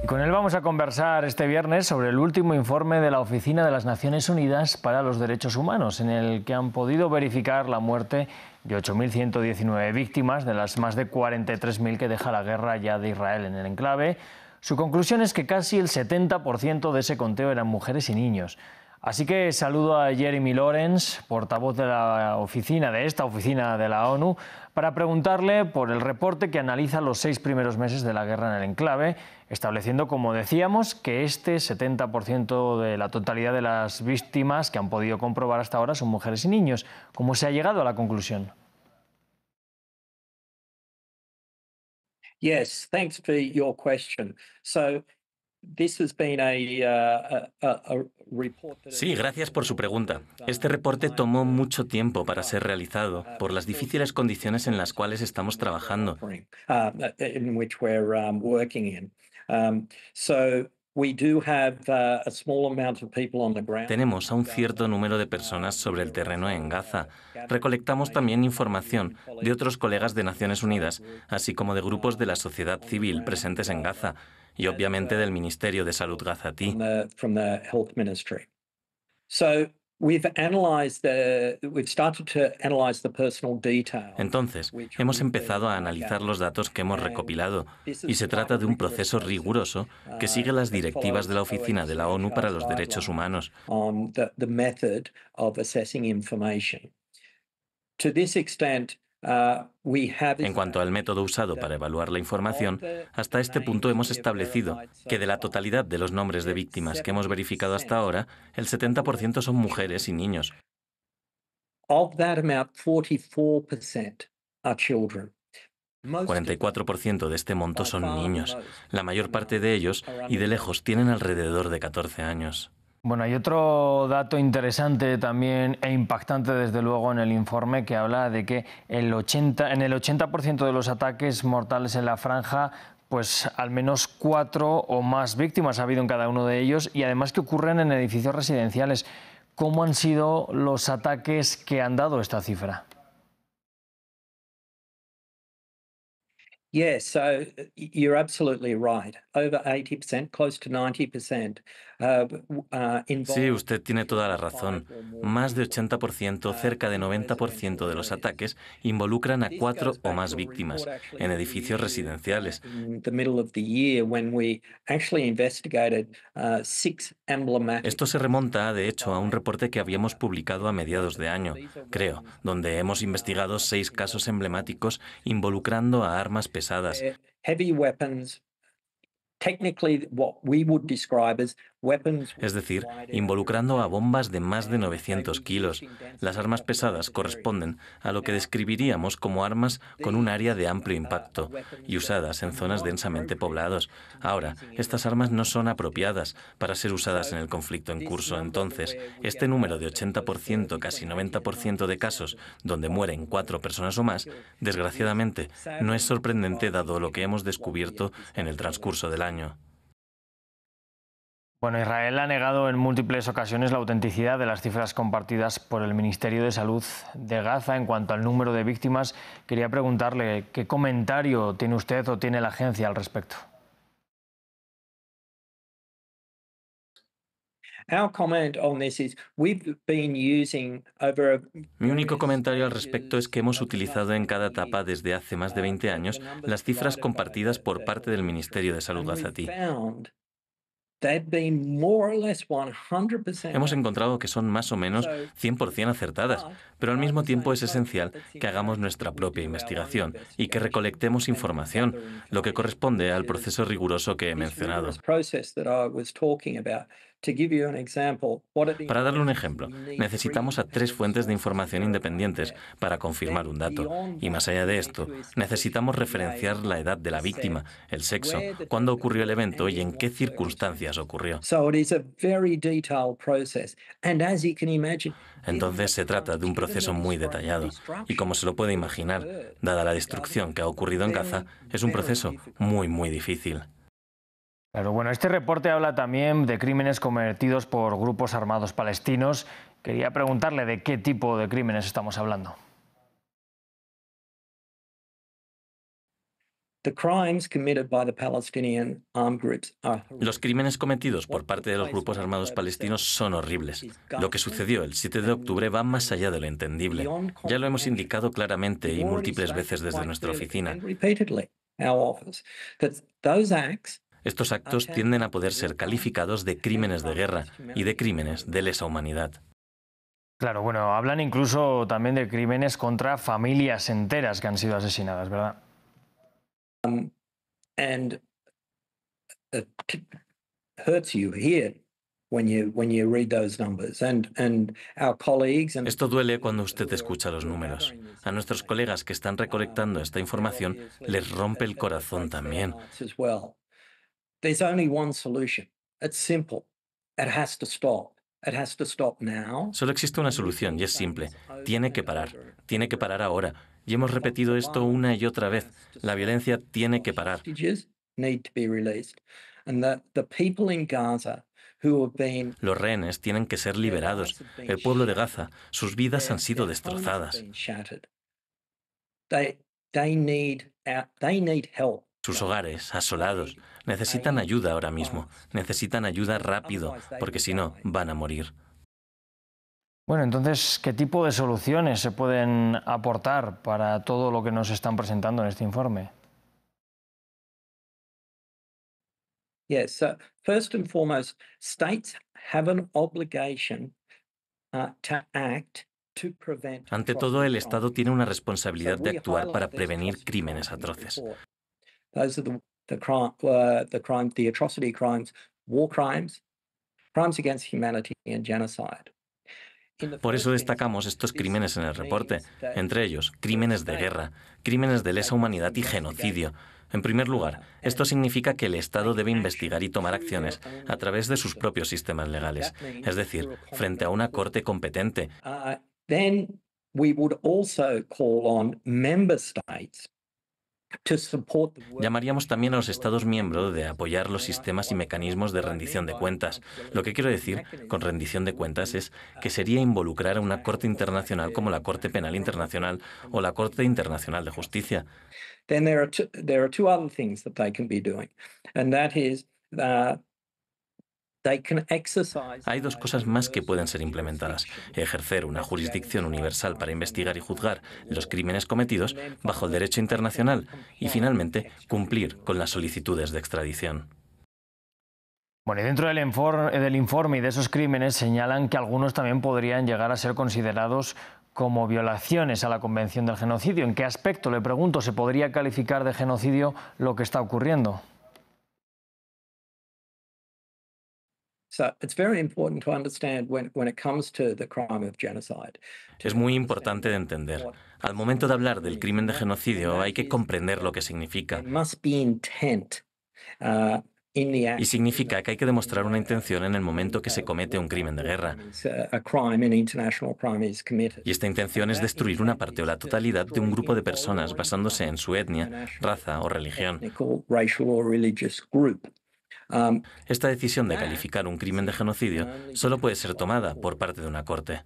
Con él vamos a conversar este viernes sobre el último informe de la Oficina de las Naciones Unidas para los Derechos Humanos, en el que han podido verificar la muerte de 8.119 víctimas de las más de 43.000 que deja la guerra ya de Israel en el enclave. Su conclusión es que casi el 70% de ese conteo eran mujeres y niños. Así que saludo a Jeremy Lawrence, portavoz de esta oficina de la ONU, para preguntarle por el reporte que analiza los 6 primeros meses de la guerra en el enclave, estableciendo, como decíamos, que este 70% de la totalidad de las víctimas que han podido comprobar hasta ahora son mujeres y niños. ¿Cómo se ha llegado a la conclusión? Yes, thanks for your question. So, this has been a report that Sí, gracias por su pregunta. Este reporte tomó mucho tiempo para ser realizado por las difíciles condiciones en las cuales estamos trabajando. in which we're working in. So we do have a small amount of people on the ground. Tenemos a un cierto número de personas sobre el terreno en Gaza. Recolectamos también información de otros colegas de Naciones Unidas, así como de grupos de la sociedad civil presentes en Gaza y obviamente del Ministerio de Salud gazatí. From the Health Ministry. So we've started to analyze the personal details. Entonces, hemos empezado a analizar los datos que hemos recopilado y se trata de un proceso riguroso que sigue las directivas de la Oficina de la ONU para los Derechos Humanos. On the method of assessing information. To this extent, En cuanto al método usado para evaluar la información, hasta este punto hemos establecido que de la totalidad de los nombres de víctimas que hemos verificado hasta ahora, el 70% son mujeres y niños. Of that amount, 44% are children. 44% de este monto son niños. La mayor parte de ellos, y de lejos, tienen alrededor de 14 años. Bueno, hay otro dato interesante también e impactante, desde luego, en el informe, que habla de que en el 80% de los ataques mortales en la franja, pues al menos 4 o más víctimas ha habido en cada uno de ellos, y además que ocurren en edificios residenciales. ¿Cómo han sido los ataques que han dado esta cifra? Yes, so you're absolutely right. Over 80%, close to 90%. Sí, usted tiene toda la razón. Más de 80%, cerca de 90% de los ataques involucran a 4 o más víctimas en edificios residenciales. Esto se remonta, de hecho, a un reporte que habíamos publicado a mediados de año, creo, donde hemos investigado 6 casos emblemáticos involucrando a armas pesadas. Es decir, involucrando a bombas de más de 900 kilos. Las armas pesadas corresponden a lo que describiríamos como armas con un área de amplio impacto y usadas en zonas densamente pobladas. Ahora, estas armas no son apropiadas para ser usadas en el conflicto en curso. Entonces, este número de 80%, casi 90% de casos donde mueren 4 personas o más, desgraciadamente, no es sorprendente dado lo que hemos descubierto en el transcurso del año. Bueno, Israel ha negado en múltiples ocasiones la autenticidad de las cifras compartidas por el Ministerio de Salud de Gaza en cuanto al número de víctimas. Quería preguntarle qué comentario tiene usted o tiene la agencia al respecto. Mi único comentario al respecto es que hemos utilizado en cada etapa desde hace más de 20 años las cifras compartidas por parte del Ministerio de Salud gazatí. Hemos encontrado que son más o menos 100% acertadas, pero al mismo tiempo es esencial que hagamos nuestra propia investigación y que recolectemos información, lo que corresponde al proceso riguroso que he mencionado. Para darle un ejemplo, necesitamos a 3 fuentes de información independientes para confirmar un dato. Y más allá de esto, necesitamos referenciar la edad de la víctima, el sexo, cuándo ocurrió el evento y en qué circunstancias ocurrió. Entonces se trata de un proceso muy detallado. Y como se lo puede imaginar, dada la destrucción que ha ocurrido en Gaza, es un proceso muy, muy difícil. Pero bueno, este reporte habla también de crímenes cometidos por grupos armados palestinos. Quería preguntarle de qué tipo de crímenes estamos hablando. Los crímenes cometidos por parte de los grupos armados palestinos son horribles. Lo que sucedió el 7 de octubre va más allá de lo entendible. Ya lo hemos indicado claramente y múltiples veces desde nuestra oficina. Estos actos tienden a poder ser calificados de crímenes de guerra y de crímenes de lesa humanidad. Claro, bueno, hablan incluso también de crímenes contra familias enteras que han sido asesinadas, ¿verdad? Esto duele cuando usted escucha los números. A nuestros colegas que están recolectando esta información les rompe el corazón también. Solo existe una solución y es simple. Tiene que parar. Tiene que parar ahora. Y hemos repetido esto una y otra vez. La violencia tiene que parar. Los rehenes tienen que ser liberados. El pueblo de Gaza, sus vidas han sido destrozadas. Sus hogares, asolados, necesitan ayuda ahora mismo. Necesitan ayuda rápido, porque si no, van a morir. Bueno, entonces, ¿qué tipo de soluciones se pueden aportar para todo lo que nos están presentando en este informe? Yes, first and foremost, states have an obligation to act. Ante todo, el Estado tiene una responsabilidad de actuar para prevenir crímenes atroces. Those are the atrocity crimes, war crimes, crimes against humanity and genocide. Por eso destacamos estos crímenes en el reporte, entre ellos crímenes de guerra, crímenes de lesa humanidad y genocidio. En primer lugar, esto significa que el Estado debe investigar y tomar acciones a través de sus propios sistemas legales, es decir, frente a una corte competente. Then we would also call on member states. Llamaríamos también a los Estados miembros de apoyar los sistemas y mecanismos de rendición de cuentas. Lo que quiero decir con rendición de cuentas es que sería involucrar a una Corte Internacional como la Corte Penal Internacional o la Corte Internacional de Justicia. Then there are two other things that they can be doing, and that is Hay dos cosas más que pueden ser implementadas. Ejercer una jurisdicción universal para investigar y juzgar los crímenes cometidos bajo el derecho internacional y, finalmente, cumplir con las solicitudes de extradición. Bueno, y dentro del informe y de esos crímenes señalan que algunos también podrían llegar a ser considerados como violaciones a la Convención del Genocidio. ¿En qué aspecto, le pregunto, se podría calificar de genocidio lo que está ocurriendo? Es muy importante de entender. Al momento de hablar del crimen de genocidio hay que comprender lo que significa. Y significa que hay que demostrar una intención en el momento que se comete un crimen de guerra. Y esta intención es destruir una parte o la totalidad de un grupo de personas basándose en su etnia, raza o religión. Esta decisión de calificar un crimen de genocidio solo puede ser tomada por parte de una corte.